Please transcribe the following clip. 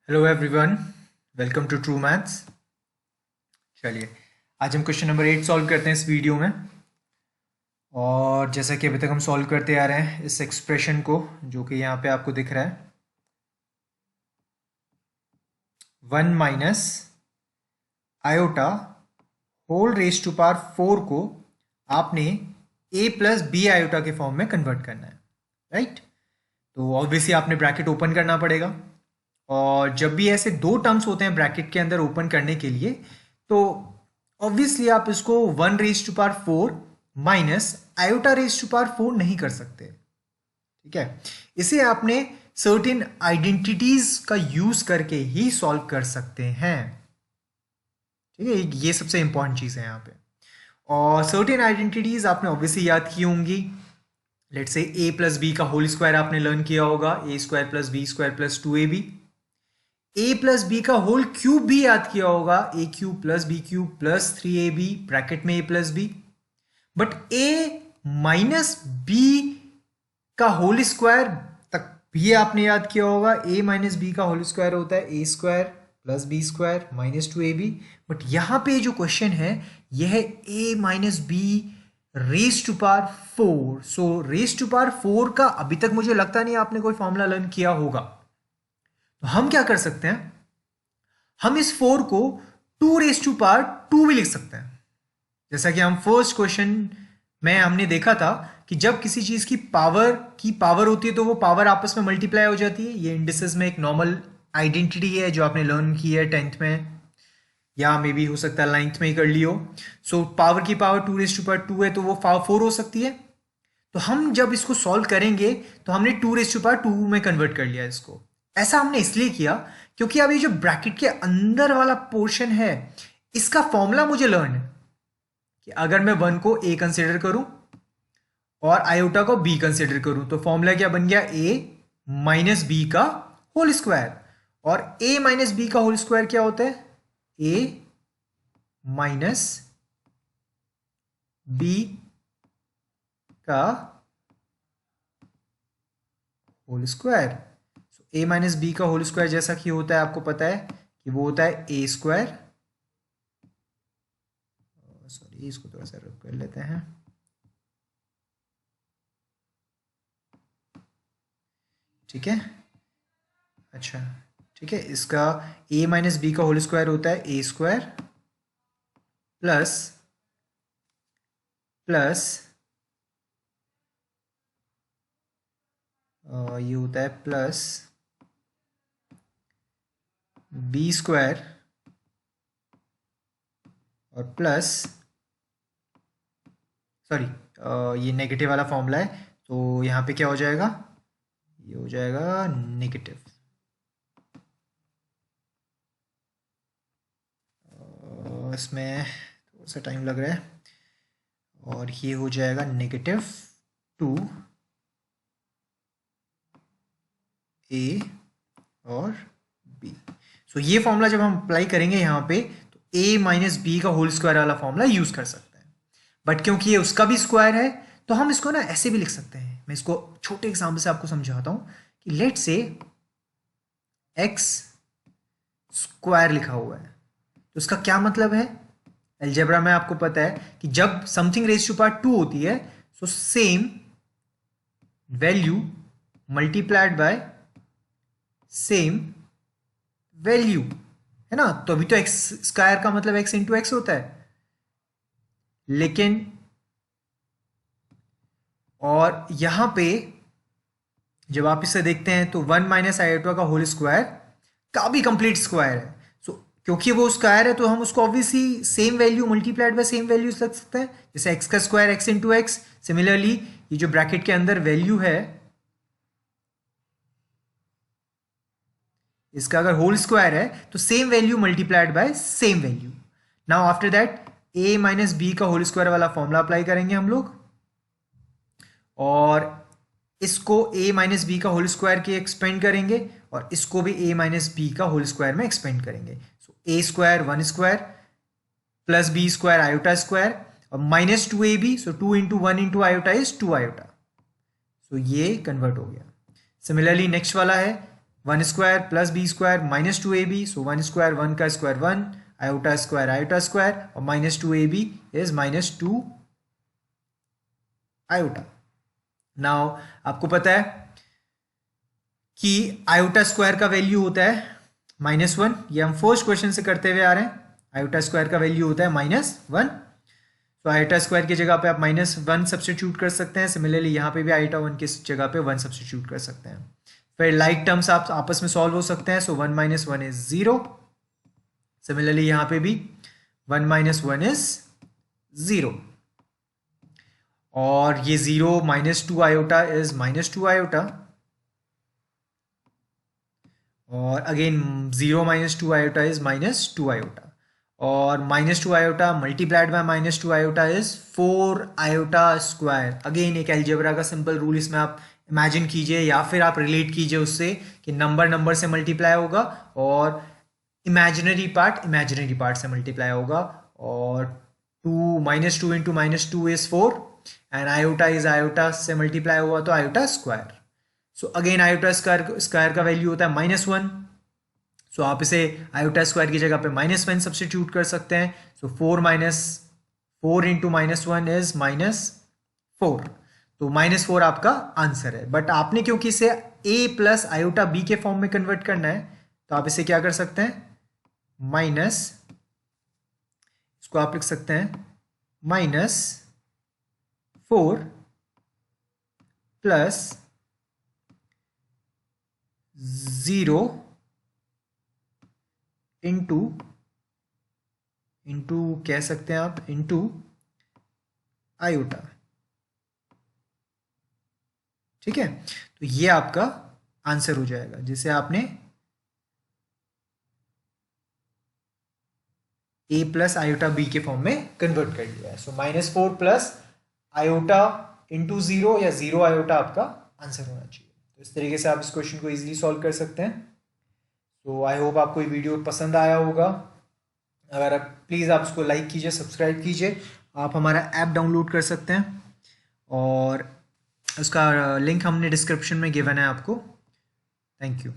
Hello everyone, welcome to true maths. चलिए, आज हम क्वेश्चन नंबर 8 सॉल्व करते हैं इस वीडियो में। और जैसा कि अभी तक हम सॉल्व करते आ रहे हैं इस एक्सप्रेशन को, जो कि यहाँ पे आपको दिख रहा है, 1 minus iota whole raise to power 4 को आपने a प्लस बी आयोटा के फॉर्म में कन्वर्ट करना है, राइट। तो ऑब्वियसली आपने ब्रैकेट ओपन करना पड़ेगा, और जब भी ऐसे दो टर्म्स होते हैं ब्रैकेट के अंदर ओपन करने के लिए, तो ऑब्वियसली आप इसको 1 raise to power 4 minus iota raise to power 4 नहीं कर सकते, ठीक है। इसे आपने सर्टेन आइडेंटिटीज का यूज करके ही सॉल्व कर सकते हैं, ठीक है। ये सबसे इंपॉर्टेंट चीज है यहाँ पे। और सर्टेन आइडेंटिटीज आपने ऑब्वियसली याद की होंगी। Let's say A plus B का होल स्क्वायर आपने लर्न किया होगा, A square plus B square plus 2ab। A plus B का होल क्यूब भी याद किया होगा, A cube plus B cube plus 3ab bracket में A plus B. But A minus B का होल स्क्वायर तक भी आपने याद किया होगा, ए माइनस बी का होल स्क्वायर होता है A square plus B square minus 2ab। But यहां पे जो क्वेश्चन है यह है A minus B raise to power 4। So raise to power 4 का अभी तक मुझे लगता नहीं आपने कोई फॉर्मूला लर्न किया होगा। तो हम क्या कर सकते हैं, हम इस 4 को 2 रेज टू पावर 2 भी लिख सकते हैं। जैसा कि हम फर्स्ट क्वेश्चन में हमने देखा था कि जब किसी चीज की पावर होती है तो वो पावर आपस में मल्टीप्लाई हो जाती है। ये इंडिसेस में एक नॉर्मल आइडेंटिटी है जो आपने लर्न की है 10th में, या मे बी हो सकता है 9th में ही कर ली हो। सो पावर की पावर 2 रेज टू पावर 2 है तो वो 4 हो सकती है। तो हम जब इसको सॉल्व करेंगे तो हमने 2 रेज टू पावर 2 में कन्वर्ट कर लिया इसको। ऐसा हमने इसलिए किया क्योंकि अब ये जो ब्रैकेट के अंदर वाला पोर्शन है इसका फॉर्मूला मुझे लर्न है कि अगर मैं 1 को a कंसिडर करूं और आयोटा को b कंसिडर करूं तो फॉर्मूला क्या बन गया, a माइनस बी का होल स्क्वायर। और a माइनस बी का होल स्क्वायर क्या होता है, a माइनस बी का whole square. a minus B का होल स्क्वायर जैसा कि होता है आपको पता है कि वो होता है a स्क्वायर, सॉरी इसको थोड़ा सा रब कर लेते हैं, ठीक है। अच्छा ठीक है, इसका a माइनस बी का होल स्क्वायर होता है a स्क्वायर प्लस प्लस ये होता है प्लस बी स्क्वायर और प्लस, सॉरी ये नेगेटिव वाला फॉर्मूला है तो यहाँ पे क्या हो जाएगा, ये हो जाएगा नेगेटिव। इसमें थोड़ा सा टाइम लग रहा है, और ये हो जाएगा -2 a और b। सो ये फॉर्मूला जब हम अप्लाई करेंगे यहाँ पे तो a माइनस बी का होल स्क्वायर वाला फॉर्मूला यूज कर सकते हैं। बट क्योंकि ये उसका भी स्क्वायर है तो हम इसको ना ऐसे भी लिख सकते हैं। मैं इसको छोटे एग्जाम्पल से आपको समझाता हूँ कि लेट से x स्क्वायर लिखा हुआ है तो इसका क्या मतलब है। अलजेब्रा में आपको पता है कि जब समथिंग रेज टू पावर 2 होती है so same value multiplied by same value, है ना। तो अभी तो एक्स स्क्वायर का मतलब x इंटू एक्स होता है, लेकिन और यहां पे जब आप इसे देखते हैं तो 1 माइनस आयोटा का होल स्क्वायर का भी कंप्लीट स्क्वायर है। सो क्योंकि वो स्क्वायर है तो हम उसको obviously same value multiplied by same value लग सकते हैं, जैसे x का square x into x. Similarly ये जो ब्रैकेट के अंदर वैल्यू है इसका अगर होल स्क्वायर है तो same value multiplied by same value. Now after that a minus B का होल स्क्वायर वाला फॉर्मूला अप्लाई करेंगे हम लोग, और इसको a माइनस बी का होल स्क्वायर के एक्सपेंड करेंगे और इसको भी a माइनस बी का होल स्क्वायर में एक्सपेंड करेंगे। So a square 1 square plus B square iota square और minus 2ab। So 2 into 1 into iota is 2 iota. सो ये कन्वर्ट हो गया। सिमिलरली नेक्स्ट वाला है 1 square plus B square minus 2ab, so 1 square 1 का square 1, iota square और minus 2ab is minus 2 iota. Now आपको पता है कि आयोटा स्क्वायर का वैल्यू होता है -1, ये हम फर्स्ट क्वेश्चन से करते हुए आ रहे हैं। आयोटा स्क्वायर का वैल्यू होता है -1, तो आयोटा स्क्वायर की जगह पे आप -1 सब्सटीट्यूट कर सकते हैं। सिमिलरली यहाँ पे भी आयोटा 1 की जगह पे 1 सब्सटीट्यूट कर सकते हैं। फिर लाइक टर्म्स आप आपस में सॉल्व हो सकते हैं, सो 1 - 1 इज 0। सिमिलरली यहाँ पे भी 1 - 1 इज 0, और ये 0 -2 आयोटा इज -2 आयोटा, और अगेन 0 - 2 आयोटा इज -2 आयोटा, और -2 iota multiplied by -2 iota is 4 iota square. Again एक अलजेब्रा का सिंपल रूल इसमें आप इमेजिन कीजिए या फिर आप रिलेट कीजिए उससे कि नंबर से मल्टीप्लाई होगा और इमेजिनरी पार्ट से मल्टीप्लाई होगा, और 2 -2 into -2 is 4, and iota is iota से मल्टीप्लाई हुआ तो iota square. So again iota square का वैल्यू होता है -1, सो आप इसे आयोटा स्क्वायर की जगह पे -1 सब्सटीट्यूट कर सकते हैं। सो 4 इंटू -1 इज -4, तो -4 आपका आंसर है। बट आपने क्योंकि इसे a प्लस आयोटा b के फॉर्म में कन्वर्ट करना है, तो आप इसे क्या कर सकते हैं, इसको आप लिख सकते हैं -4 प्लस 0 इंटू कह सकते हैं आप इंटू आयोटा। ठीक है, तो ये आपका आंसर हो जाएगा जिसे आपने a प्लस आयोटा b के फॉर्म में कन्वर्ट कर लिया है। सो -4 प्लस आयोटा इंटू 0 या 0 आयोटा आपका आंसर होना चाहिए। तो इस तरीके से आप इस क्वेश्चन को इजीली सॉल्व कर सकते हैं। तो आई होप आपको ये वीडियो पसंद आया होगा। अगर आप प्लीज़ आप इसको लाइक कीजिए, सब्सक्राइब कीजिए। आप हमारा ऐप डाउनलोड कर सकते हैं और उसका लिंक हमने डिस्क्रिप्शन में गिवन है आपको। Thank you.